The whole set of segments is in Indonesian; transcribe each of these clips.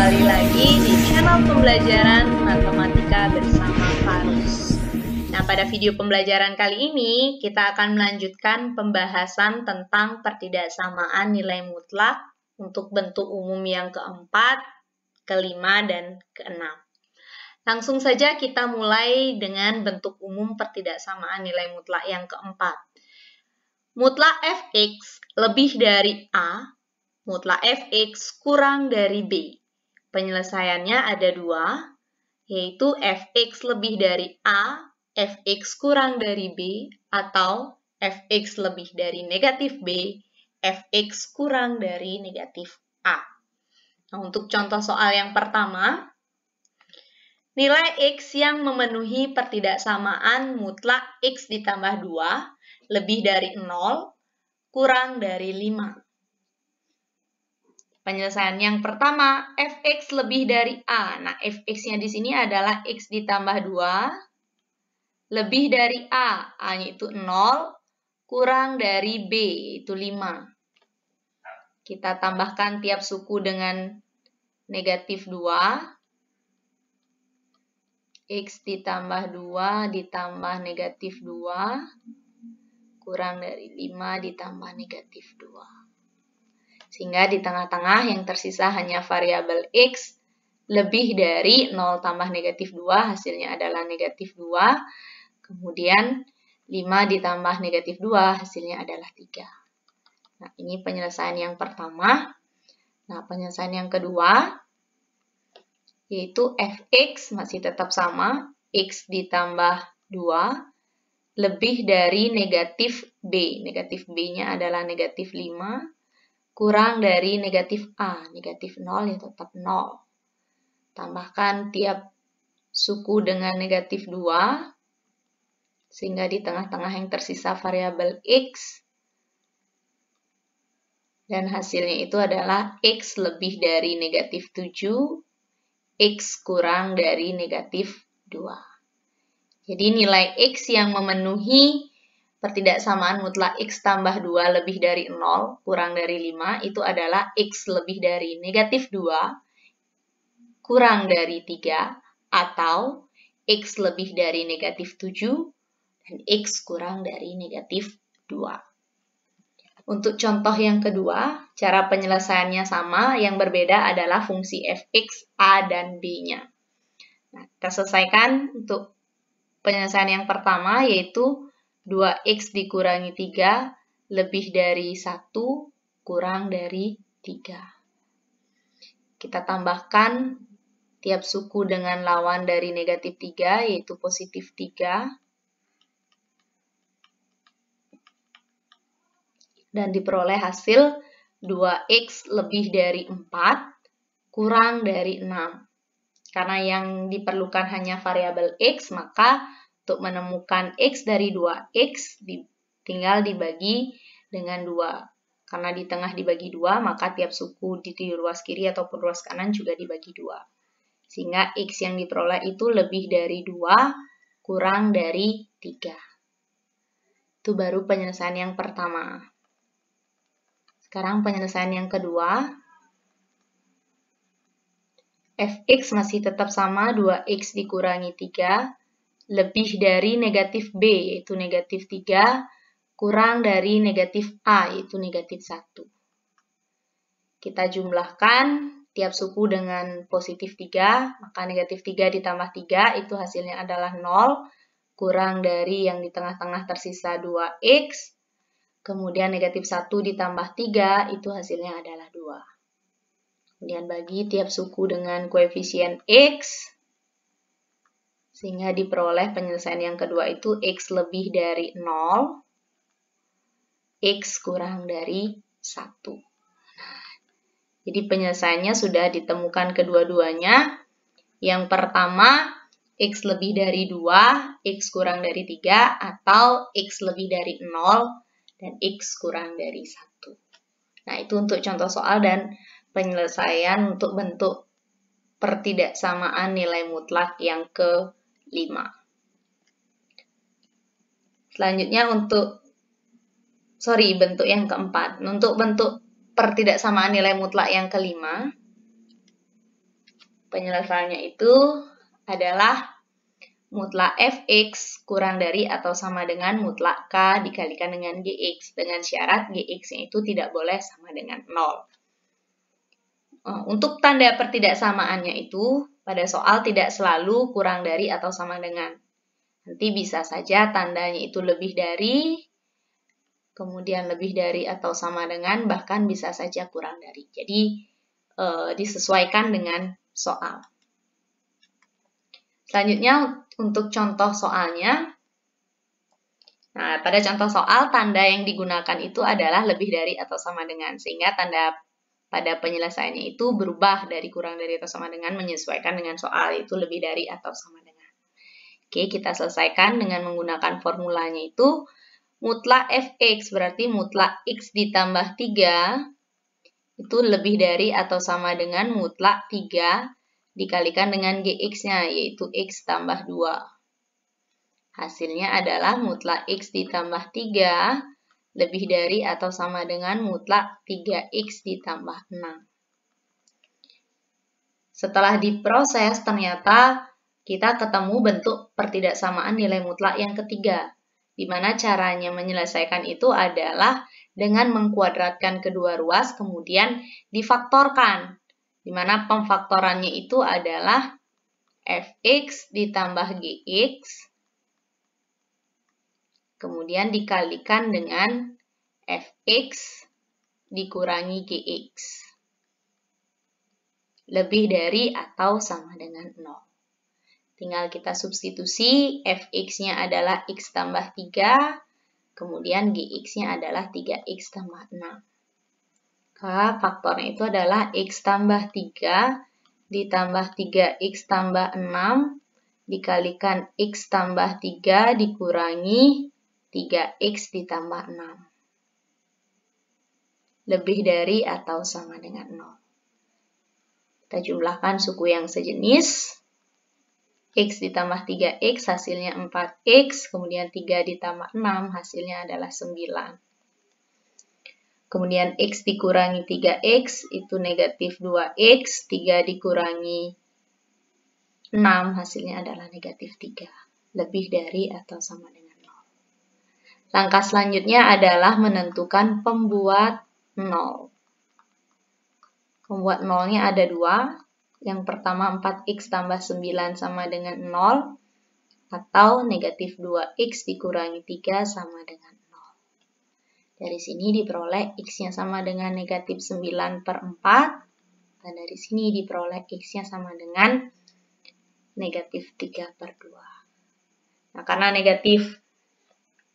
kembali lagi di channel pembelajaran matematika bersama Farus. Nah, pada video pembelajaran kali ini, kita akan melanjutkan pembahasan tentang pertidaksamaan nilai mutlak untuk bentuk umum yang keempat, kelima, dan keenam. Langsung saja kita mulai dengan bentuk umum pertidaksamaan nilai mutlak yang keempat. Mutlak fx lebih dari A, mutlak fx kurang dari B. Penyelesaiannya ada dua, yaitu fx lebih dari A, fx kurang dari B, atau fx lebih dari negatif B, fx kurang dari negatif A. Nah, untuk contoh soal yang pertama, nilai x yang memenuhi pertidaksamaan mutlak x ditambah 2 lebih dari 0, kurang dari 5. Penyelesaian yang pertama, fx lebih dari A. Nah, fx-nya di sini adalah x ditambah 2, lebih dari A. A-nya itu 0, kurang dari B, itu 5. Kita tambahkan tiap suku dengan negatif 2. X ditambah 2 ditambah negatif 2. Kurang dari 5 ditambah negatif 2. Sehingga di tengah-tengah yang tersisa hanya variabel X lebih dari 0 tambah negatif 2, hasilnya adalah negatif 2. Kemudian 5 ditambah negatif 2, hasilnya adalah 3. Nah, ini penyelesaian yang pertama. Nah, penyelesaian yang kedua, yaitu fx masih tetap sama, x ditambah 2, lebih dari negatif B. Negatif B-nya adalah negatif 5, kurang dari negatif A. Negatif 0 ya tetap 0. Tambahkan tiap suku dengan negatif 2, sehingga di tengah-tengah yang tersisa variabel X. Dan hasilnya itu adalah X lebih dari negatif 7, X kurang dari negatif 2. Jadi nilai X yang memenuhi pertidaksamaan mutlak X tambah 2 lebih dari 0, kurang dari 5, itu adalah X lebih dari negatif 2, kurang dari 3, atau X lebih dari negatif 7, dan X kurang dari negatif 2. Untuk contoh yang kedua, cara penyelesaiannya sama, yang berbeda adalah fungsi fx, A, dan B-nya. Nah, kita selesaikan untuk penyelesaian yang pertama, yaitu 2x dikurangi 3 lebih dari 1 kurang dari 3. Kita tambahkan tiap suku dengan lawan dari negatif 3, yaitu positif 3. Dan diperoleh hasil 2x lebih dari 4 kurang dari 6. Karena yang diperlukan hanya variabel X, maka untuk menemukan X dari 2X, tinggal dibagi dengan 2. Karena di tengah dibagi 2, maka tiap suku di ruas kiri ataupun ruas kanan juga dibagi 2. Sehingga X yang diperoleh itu lebih dari 2, kurang dari 3. Itu baru penyelesaian yang pertama. Sekarang penyelesaian yang kedua. Fx masih tetap sama, 2x dikurangi 3, lebih dari negatif B, yaitu negatif 3, kurang dari negatif A, yaitu negatif 1. Kita jumlahkan tiap suku dengan positif 3, maka negatif 3 ditambah 3, itu hasilnya adalah 0, kurang dari yang di tengah-tengah tersisa 2x, kemudian negatif 1 ditambah 3, itu hasilnya adalah 2. Kemudian bagi tiap suku dengan koefisien X, sehingga diperoleh penyelesaian yang kedua itu X lebih dari 0, X kurang dari 1. Jadi penyelesaiannya sudah ditemukan kedua-duanya. Yang pertama, X lebih dari 2, X kurang dari 3, atau X lebih dari 0, dan X kurang dari 1. Nah, itu untuk contoh soal dan penyelesaian untuk bentuk pertidaksamaan nilai mutlak yang ke-5. Selanjutnya bentuk yang keempat. Untuk bentuk pertidaksamaan nilai mutlak yang ke-5, Penyelesaiannya itu adalah mutlak fx kurang dari atau sama dengan mutlak k dikalikan dengan gx dengan syarat gx-nya itu tidak boleh sama dengan 0. Untuk tanda pertidaksamaannya itu pada soal tidak selalu kurang dari atau sama dengan. Nanti bisa saja tandanya itu lebih dari, kemudian lebih dari atau sama dengan, bahkan bisa saja kurang dari. Jadi disesuaikan dengan soal. Selanjutnya untuk contoh soalnya. Nah, pada contoh soal tanda yang digunakan itu adalah lebih dari atau sama dengan, sehingga tanda pada penyelesaiannya itu berubah dari kurang dari atau sama dengan menyesuaikan dengan soal, itu lebih dari atau sama dengan. Oke, kita selesaikan dengan menggunakan formulanya itu mutlak fx berarti mutlak x ditambah 3 itu lebih dari atau sama dengan mutlak 3 dikalikan dengan gx-nya, yaitu x tambah 2. Hasilnya adalah mutlak x ditambah 3 lebih dari atau sama dengan mutlak 3x ditambah 6. Setelah diproses, ternyata kita ketemu bentuk pertidaksamaan nilai mutlak yang ketiga, di mana caranya menyelesaikan itu adalah dengan mengkuadratkan kedua ruas, kemudian difaktorkan, di mana pemfaktorannya itu adalah fx ditambah gx, kemudian dikalikan dengan fx dikurangi gx. Lebih dari atau sama dengan 0. Tinggal kita substitusi, fx-nya adalah x tambah 3, kemudian gx-nya adalah 3x tambah 6. Maka faktornya itu adalah x tambah 3 ditambah 3x tambah 6 dikalikan x tambah 3 dikurangi 3x ditambah 6. Lebih dari atau sama dengan 0. Kita jumlahkan suku yang sejenis. X ditambah 3x hasilnya 4x, kemudian 3 ditambah 6 hasilnya adalah 9. Kemudian x dikurangi 3x itu negatif 2x, 3 dikurangi 6 hasilnya adalah negatif 3. Lebih dari atau sama dengan 0. Langkah selanjutnya adalah menentukan pembuat 0. Pembuat 0-nya ada 2. Yang pertama 4x tambah 9 sama dengan 0. Atau negatif 2x dikurangi 3 sama dengan 0. Dari sini diperoleh x-nya sama dengan negatif 9 per 4. Dan dari sini diperoleh x-nya sama dengan negatif 3 per 2. Nah, karena negatif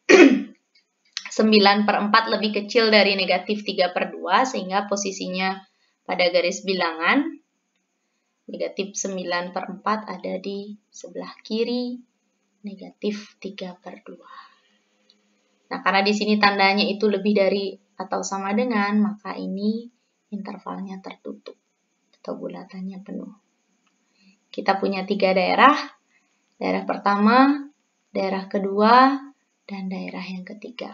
9 per 4 lebih kecil dari negatif 3 per 2, sehingga posisinya pada garis bilangan, negatif 9 per 4 ada di sebelah kiri, negatif 3 per 2. Nah, karena di sini tandanya itu lebih dari atau sama dengan, maka ini intervalnya tertutup atau bulatannya penuh. Kita punya 3 daerah. Daerah pertama, daerah kedua, dan daerah yang ketiga.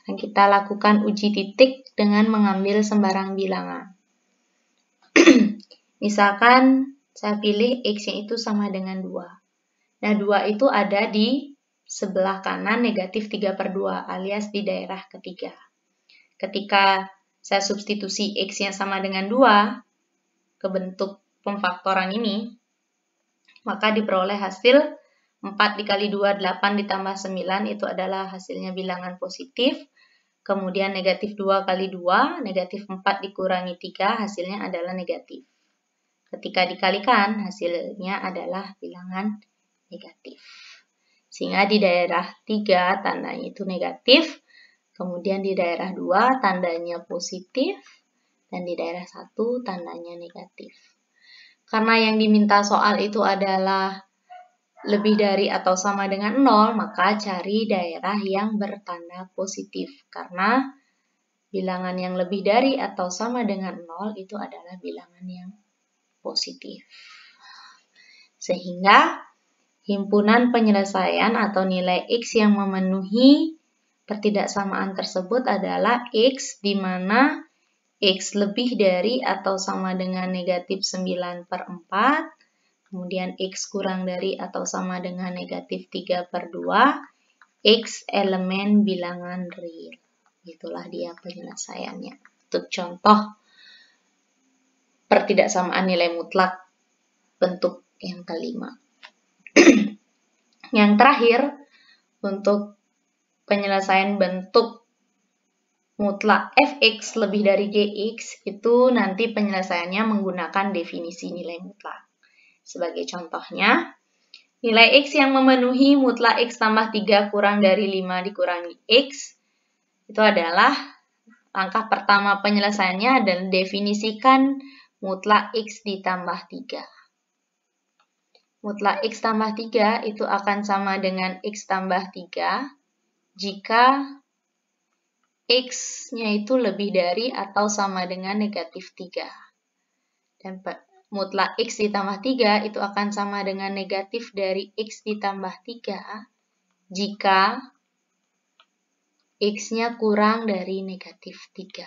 Dan kita lakukan uji titik dengan mengambil sembarang bilangan. Misalkan saya pilih x-nya itu sama dengan 2. Nah, 2 itu ada di sebelah kanan negatif 3 per 2 alias di daerah ketiga. Ketika saya substitusi x-nya sama dengan 2 ke bentuk pemfaktoran ini, maka diperoleh hasil 4 dikali 2, 8 ditambah 9 itu adalah hasilnya bilangan positif. Kemudian negatif 2 kali 2, negatif 4 dikurangi 3, hasilnya adalah negatif. Ketika dikalikan, hasilnya adalah bilangan negatif. Sehingga di daerah 3 tandanya itu negatif, kemudian di daerah 2 tandanya positif, dan di daerah 1 tandanya negatif. Karena yang diminta soal itu adalah lebih dari atau sama dengan 0, maka cari daerah yang bertanda positif. Karena bilangan yang lebih dari atau sama dengan 0 itu adalah bilangan yang positif. Sehingga himpunan penyelesaian atau nilai x yang memenuhi pertidaksamaan tersebut adalah x di mana X lebih dari atau sama dengan negatif 9/4, kemudian X kurang dari atau sama dengan negatif 3/2, X elemen bilangan real. Itulah dia penyelesaiannya. Untuk contoh pertidaksamaan nilai mutlak bentuk yang kelima. Yang terakhir, untuk penyelesaian bentuk mutlak fx lebih dari gx, itu nanti penyelesaiannya menggunakan definisi nilai mutlak. Sebagai contohnya, nilai x yang memenuhi mutlak x tambah 3 kurang dari 5 dikurangi x, itu adalah langkah pertama penyelesaiannya adalah definisikan mutlak x ditambah 3. Mutlak x tambah 3 itu akan sama dengan x tambah 3 jika x-nya itu lebih dari atau sama dengan negatif 3. Dan mutlak x ditambah 3 itu akan sama dengan negatif dari x ditambah 3 jika x-nya kurang dari negatif 3.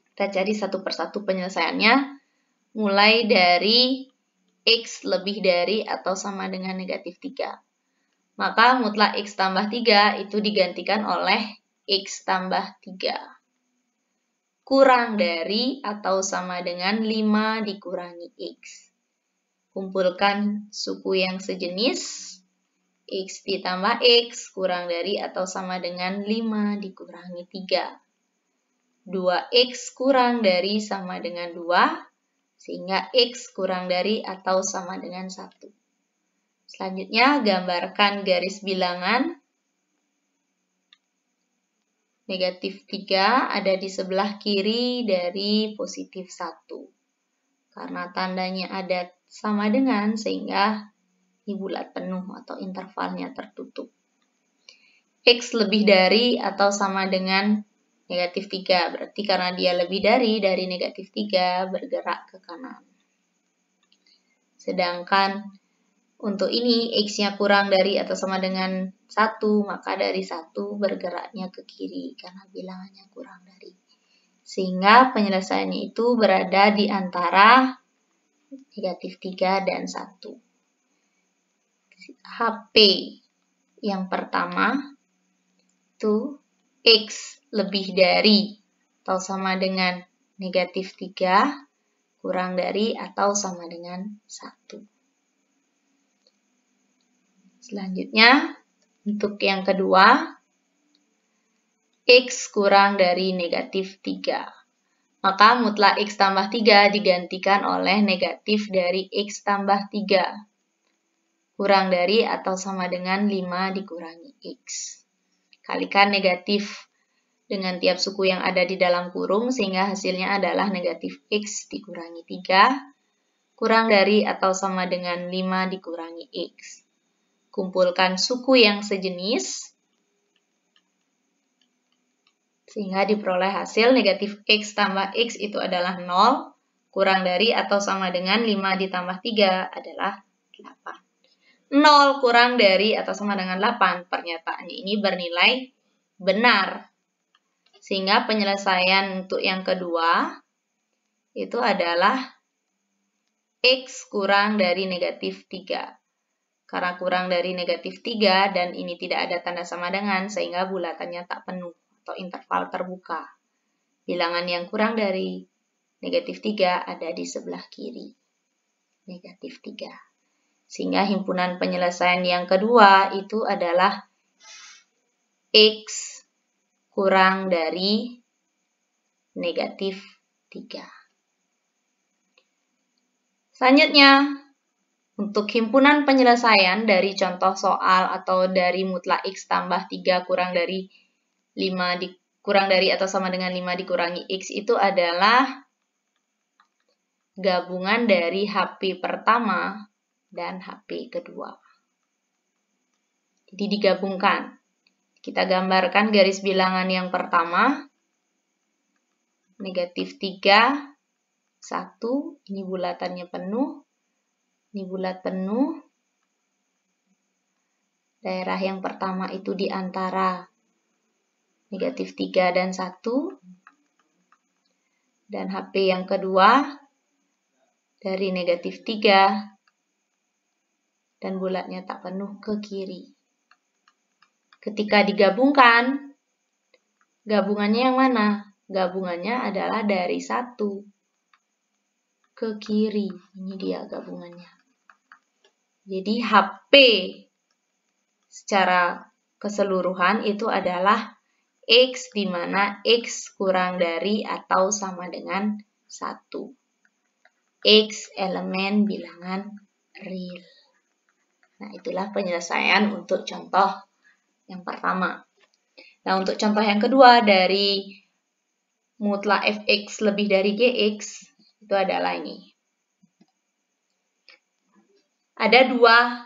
Kita cari satu persatu penyelesaiannya. Mulai dari x lebih dari atau sama dengan negatif 3. Maka mutlak x tambah 3 itu digantikan oleh x tambah 3. Kurang dari atau sama dengan 5 dikurangi x. Kumpulkan suku yang sejenis. X ditambah x kurang dari atau sama dengan 5 dikurangi 3. 2x kurang dari sama dengan 2. Sehingga x kurang dari atau sama dengan 1. Selanjutnya, gambarkan garis bilangan. Negatif 3 ada di sebelah kiri dari positif 1. Karena tandanya ada sama dengan, sehingga ini bulat penuh atau intervalnya tertutup. X lebih dari atau sama dengan negatif 3, berarti karena dia lebih dari negatif 3 bergerak ke kanan. Sedangkan untuk ini x-nya kurang dari atau sama dengan 1, maka dari 1 bergeraknya ke kiri karena bilangannya kurang dari. Sehingga penyelesaiannya itu berada di antara negatif 3 dan 1. HP yang pertama itu x lebih dari atau sama dengan negatif 3 kurang dari atau sama dengan 1. Selanjutnya, untuk yang kedua, x kurang dari negatif 3. Maka mutlak x tambah 3 digantikan oleh negatif dari x tambah 3. Kurang dari atau sama dengan 5 dikurangi x. Kalikan negatif dengan tiap suku yang ada di dalam kurung, sehingga hasilnya adalah negatif x dikurangi 3, kurang dari atau sama dengan 5 dikurangi x. Kumpulkan suku yang sejenis, sehingga diperoleh hasil negatif x tambah x itu adalah 0, kurang dari atau sama dengan 5 ditambah 3 adalah 8. 0 kurang dari atau sama dengan 8, pernyataannya ini bernilai benar. Sehingga penyelesaian untuk yang kedua itu adalah x kurang dari negatif 3. Karena kurang dari negatif 3 dan ini tidak ada tanda sama dengan, sehingga bulatannya tak penuh atau interval terbuka. Bilangan yang kurang dari negatif 3 ada di sebelah kiri. Negatif 3. Sehingga himpunan penyelesaian yang kedua itu adalah x kurang dari negatif 3. Selanjutnya, untuk himpunan penyelesaian dari contoh soal atau dari mutlak x tambah 3 kurang dari atau sama dengan 5 dikurangi x itu adalah gabungan dari HP pertama dan HP kedua. Jadi digabungkan. Kita gambarkan garis bilangan yang pertama, negatif 3, 1, ini bulatannya penuh, ini bulat penuh. Daerah yang pertama itu di antara negatif 3 dan 1. Dan HP yang kedua dari negatif 3 dan bulatnya tak penuh ke kiri. Ketika digabungkan, gabungannya yang mana? Gabungannya adalah dari 1 ke kiri. Ini dia gabungannya. Jadi HP secara keseluruhan itu adalah X, di mana X kurang dari atau sama dengan 1. X elemen bilangan real. Nah, itulah penyelesaian untuk contoh yang pertama. Nah, untuk contoh yang kedua dari mutlak fx lebih dari gx, itu adalah ini. Ada dua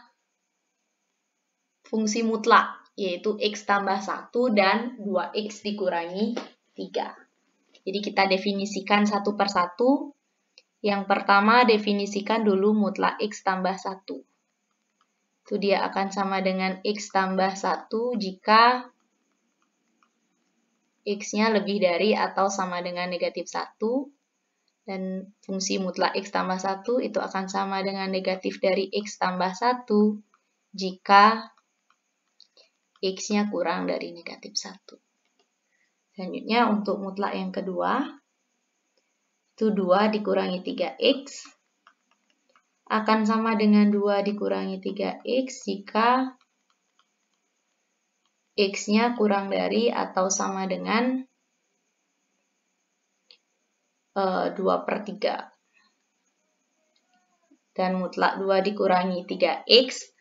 fungsi mutlak, yaitu x tambah 1 dan 2x dikurangi 3. Jadi kita definisikan satu per satu. Yang pertama, definisikan dulu mutlak x tambah 1. Itu dia akan sama dengan x tambah 1 jika x-nya lebih dari atau sama dengan negatif 1. Dan fungsi mutlak x tambah 1 itu akan sama dengan negatif dari x tambah 1 jika x-nya kurang dari negatif 1. Selanjutnya untuk mutlak yang kedua, itu 2 dikurangi 3x akan sama dengan 2 dikurangi 3x jika x-nya kurang dari atau sama dengan 2 per 3. Dan mutlak 2 dikurangi 3x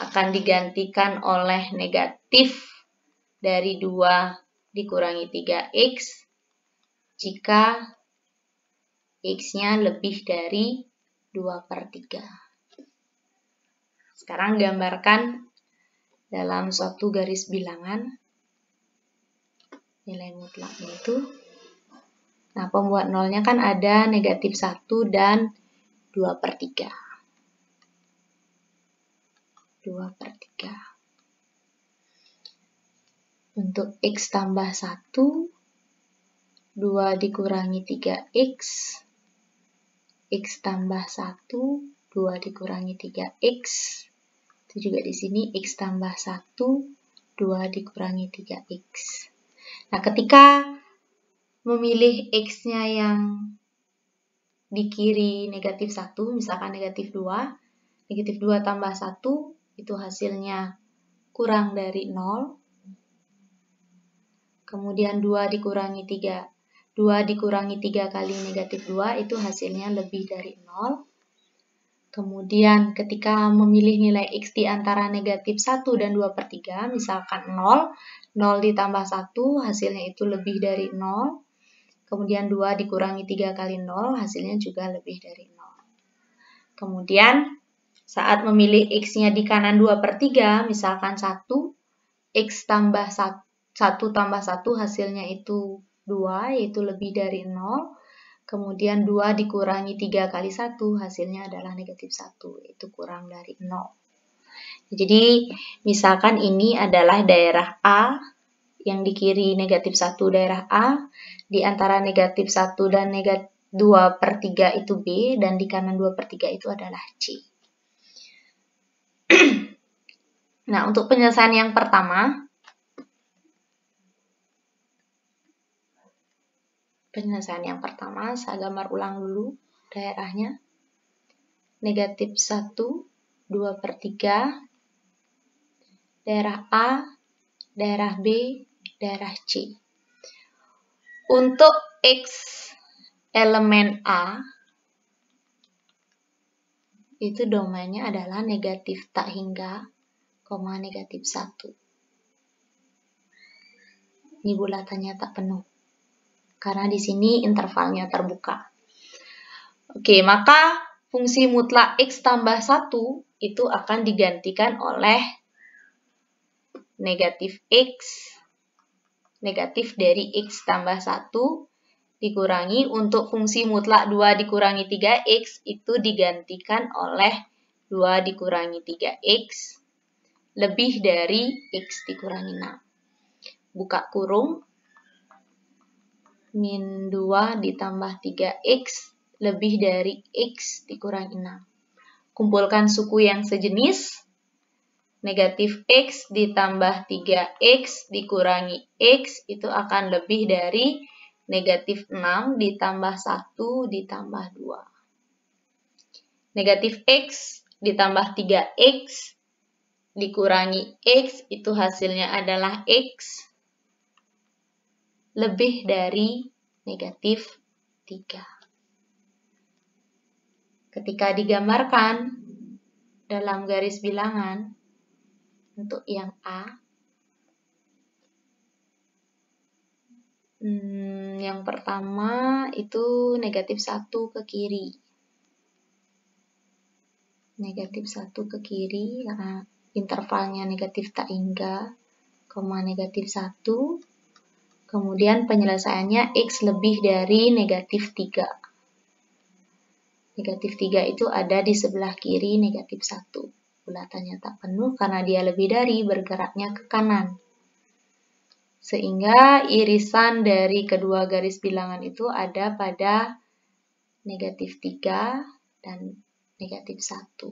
akan digantikan oleh negatif dari 2 dikurangi 3x jika x-nya lebih dari 2 per 3. Sekarang gambarkan dalam suatu garis bilangan nilai mutlaknya itu. Nah, pembuat nolnya kan ada negatif 1 dan 2 per 3. 2 per 3. Untuk x tambah 1, 2 dikurangi 3x, x tambah 1, 2 dikurangi 3x, itu juga di sini x tambah 1, 2 dikurangi 3x. Nah, ketika memilih x-nya yang di kiri negatif 1, misalkan negatif 2, negatif 2 tambah 1, itu hasilnya kurang dari 0. Kemudian 2 dikurangi 3 kali negatif 2, itu hasilnya lebih dari 0. Kemudian ketika memilih nilai x di antara negatif 1 dan 2 per 3, misalkan 0, 0 ditambah 1, hasilnya itu lebih dari 0. Kemudian 2 dikurangi 3 kali 0, hasilnya juga lebih dari 0. Kemudian saat memilih x-nya di kanan 2 per 3, misalkan 1, x tambah 1 tambah 1 hasilnya itu 2, yaitu lebih dari 0. Kemudian 2 dikurangi 3 kali 1, hasilnya adalah negatif 1, yaitu kurang dari 0. Jadi misalkan ini adalah daerah A, yang di kiri negatif 1 daerah A, di antara negatif 1 dan negatif 2 per 3 itu B, dan di kanan 2 per 3 itu adalah C. Nah, untuk penyelesaian yang pertama, saya gambar ulang dulu daerahnya. Negatif 1, 2 per 3, daerah A, daerah B, daerah C. Untuk X elemen A, itu domainnya adalah negatif tak hingga, negatif 1. Ini bulatannya tak penuh, karena di sini intervalnya terbuka. Oke, maka fungsi mutlak X tambah 1 itu akan digantikan oleh negatif X, negatif dari X tambah 1, dikurangi untuk fungsi mutlak 2 dikurangi 3X itu digantikan oleh 2 dikurangi 3X lebih dari X dikurangi 6. Buka kurung, min 2 ditambah 3x lebih dari x dikurangi 6. Kumpulkan suku yang sejenis. Negatif x ditambah 3x dikurangi x itu akan lebih dari negatif 6 ditambah 1 ditambah 2. Negatif x ditambah 3x dikurangi x itu hasilnya adalah x lebih dari negatif 3. Ketika digambarkan dalam garis bilangan, untuk yang A, yang pertama itu negatif 1 ke kiri. Negatif 1 ke kiri, karena intervalnya negatif tak hingga, negatif 1. Kemudian penyelesaiannya X lebih dari negatif 3. Negatif 3 itu ada di sebelah kiri negatif 1. Bulatannya tak penuh karena dia lebih dari, bergeraknya ke kanan. Sehingga irisan dari kedua garis bilangan itu ada pada negatif 3 dan negatif 1.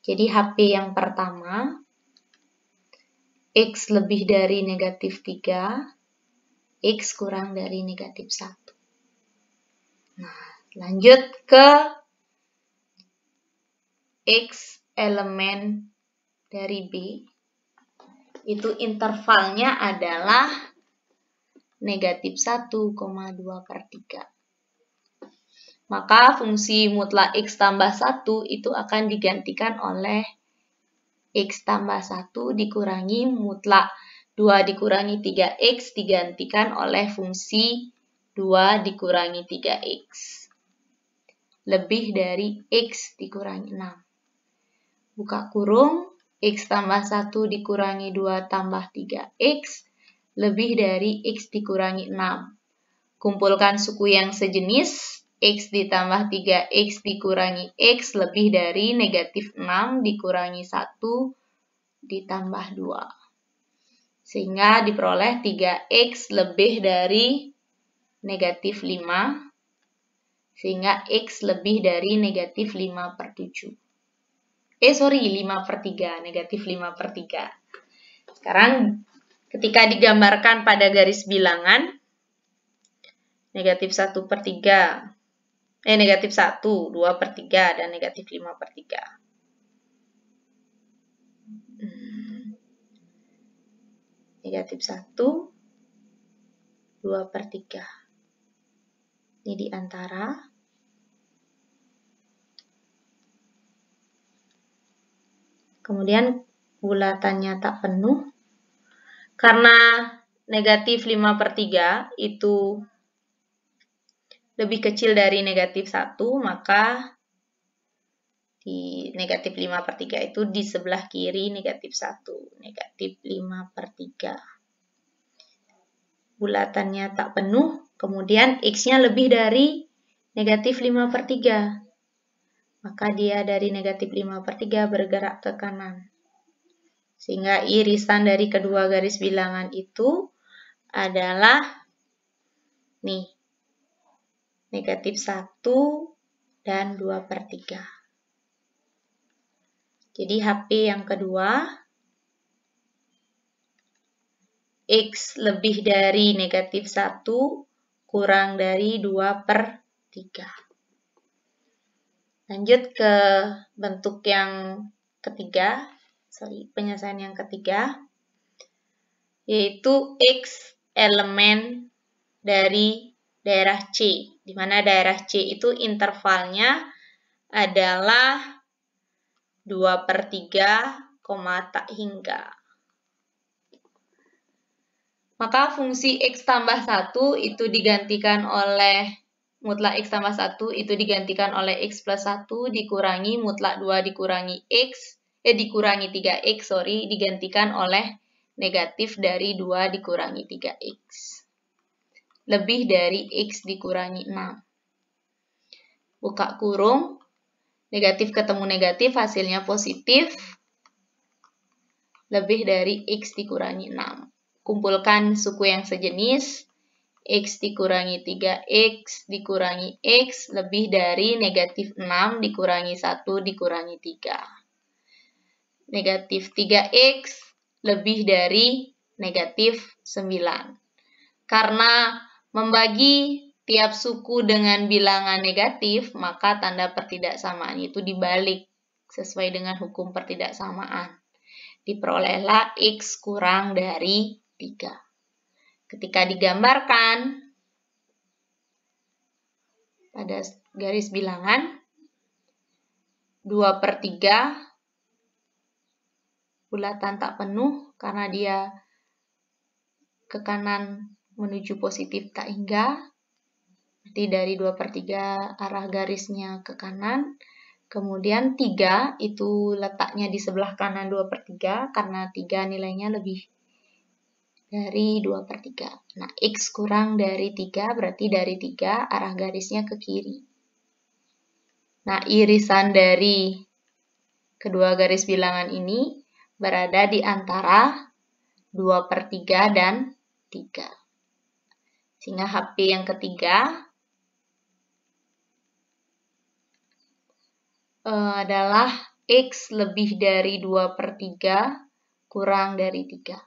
Jadi HP yang pertama, X lebih dari negatif 3, X kurang dari negatif 1. Nah, lanjut ke X elemen dari B, itu intervalnya adalah negatif 1,2/3. Maka fungsi mutlak X tambah 1 itu akan digantikan oleh X tambah 1 dikurangi mutlak 2 dikurangi 3X digantikan oleh fungsi 2 dikurangi 3X. Lebih dari X dikurangi 6. Buka kurung, X tambah 1 dikurangi 2 tambah 3X, lebih dari X dikurangi 6. Kumpulkan suku yang sejenis, X ditambah 3X dikurangi X, lebih dari negatif 6 dikurangi 1 ditambah 2. Sehingga diperoleh 3X lebih dari negatif 5, sehingga X lebih dari negatif 5/7. 5/3, negatif 5/3. Sekarang ketika digambarkan pada garis bilangan, negatif 1/3, negatif 1, 2/3, dan negatif 5/3. Negatif 1, 2/3. Ini di antara. Kemudian bulatannya tak penuh. Karena negatif 5/3 itu lebih kecil dari negatif 1, maka di negatif 5/3 itu di sebelah kiri negatif 1, negatif 5/3. Bulatannya tak penuh, kemudian X-nya lebih dari negatif 5/3. Maka dia dari negatif 5/3 bergerak ke kanan. Sehingga irisan dari kedua garis bilangan itu adalah negatif 1 dan 2/3. Jadi HP yang kedua, X lebih dari negatif 1 kurang dari 2/3. Lanjut ke bentuk yang ketiga, penyelesaian yang ketiga, yaitu X elemen dari daerah C, di mana daerah C itu intervalnya adalah 2/3, tak hingga. Maka fungsi X tambah 1 itu digantikan oleh mutlak X tambah 1 itu digantikan oleh X plus 1 dikurangi mutlak 2 dikurangi X, dikurangi 3X, digantikan oleh negatif dari 2 dikurangi 3X. Lebih dari X dikurangi 6. Buka kurung, negatif ketemu negatif, hasilnya positif. Lebih dari X dikurangi 6. Kumpulkan suku yang sejenis, X dikurangi 3X dikurangi X lebih dari negatif 6 dikurangi 1 dikurangi 3. Negatif 3X lebih dari negatif 9. Karena membagi tiap suku dengan bilangan negatif, maka tanda pertidaksamaan itu dibalik sesuai dengan hukum pertidaksamaan. Diperolehlah X kurang dari 3. Ketika digambarkan pada garis bilangan, 2/3 bulatan tak penuh karena dia ke kanan menuju positif tak hingga. Berarti dari 2/3 arah garisnya ke kanan. Kemudian 3 itu letaknya di sebelah kanan 2/3 karena 3 nilainya lebih dari 2/3. Nah, X kurang dari 3 berarti dari 3 arah garisnya ke kiri. Nah, irisan dari kedua garis bilangan ini berada di antara 2/3 dan 3. Sehingga HP yang ketiga adalah X lebih dari 2/3 kurang dari 3.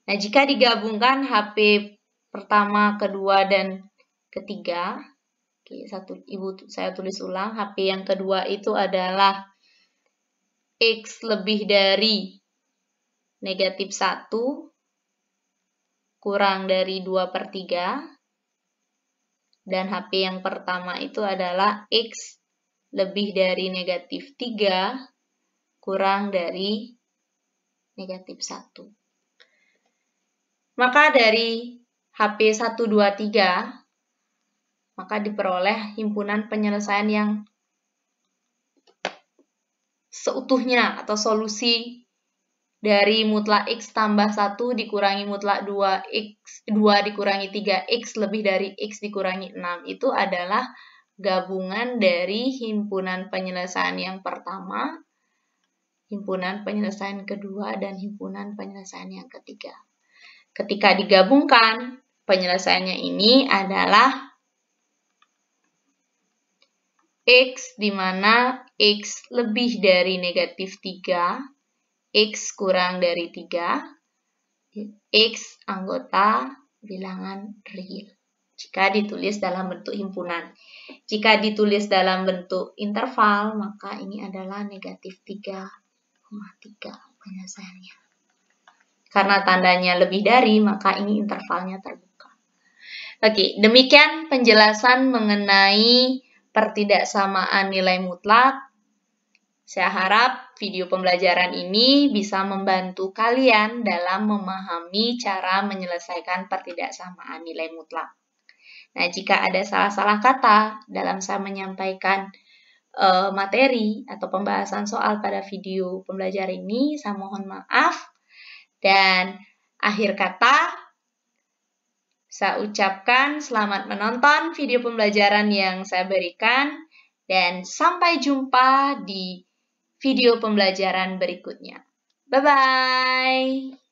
Nah, jika digabungkan HP pertama, kedua, dan ketiga, saya tulis ulang, HP yang kedua itu adalah X lebih dari negatif 1 kurang dari 2/3, dan HP yang pertama itu adalah X lebih dari negatif 3 kurang dari negatif 1. Maka dari HP 1, 2, 3, maka diperoleh himpunan penyelesaian yang seutuhnya atau solusi dari mutlak X tambah 1 dikurangi mutlak 2X, 2 dikurangi 3X lebih dari X dikurangi 6. Itu adalah gabungan dari himpunan penyelesaian yang pertama, himpunan penyelesaian kedua, dan himpunan penyelesaian yang ketiga. Ketika digabungkan, penyelesaiannya ini adalah X di mana X lebih dari negatif 3, X kurang dari 3, X anggota bilangan real. Jika ditulis dalam bentuk himpunan. Jika ditulis dalam bentuk interval, maka ini adalah negatif 3,3 penyelesaiannya. Karena tandanya lebih dari, maka ini intervalnya terbuka. Oke, demikian penjelasan mengenai pertidaksamaan nilai mutlak. Saya harap video pembelajaran ini bisa membantu kalian dalam memahami cara menyelesaikan pertidaksamaan nilai mutlak. Nah, jika ada salah-salah kata dalam saya menyampaikan materi atau pembahasan soal pada video pembelajaran ini, saya mohon maaf. Dan akhir kata, saya ucapkan selamat menonton video pembelajaran yang saya berikan dan sampai jumpa di video pembelajaran berikutnya. Bye-bye!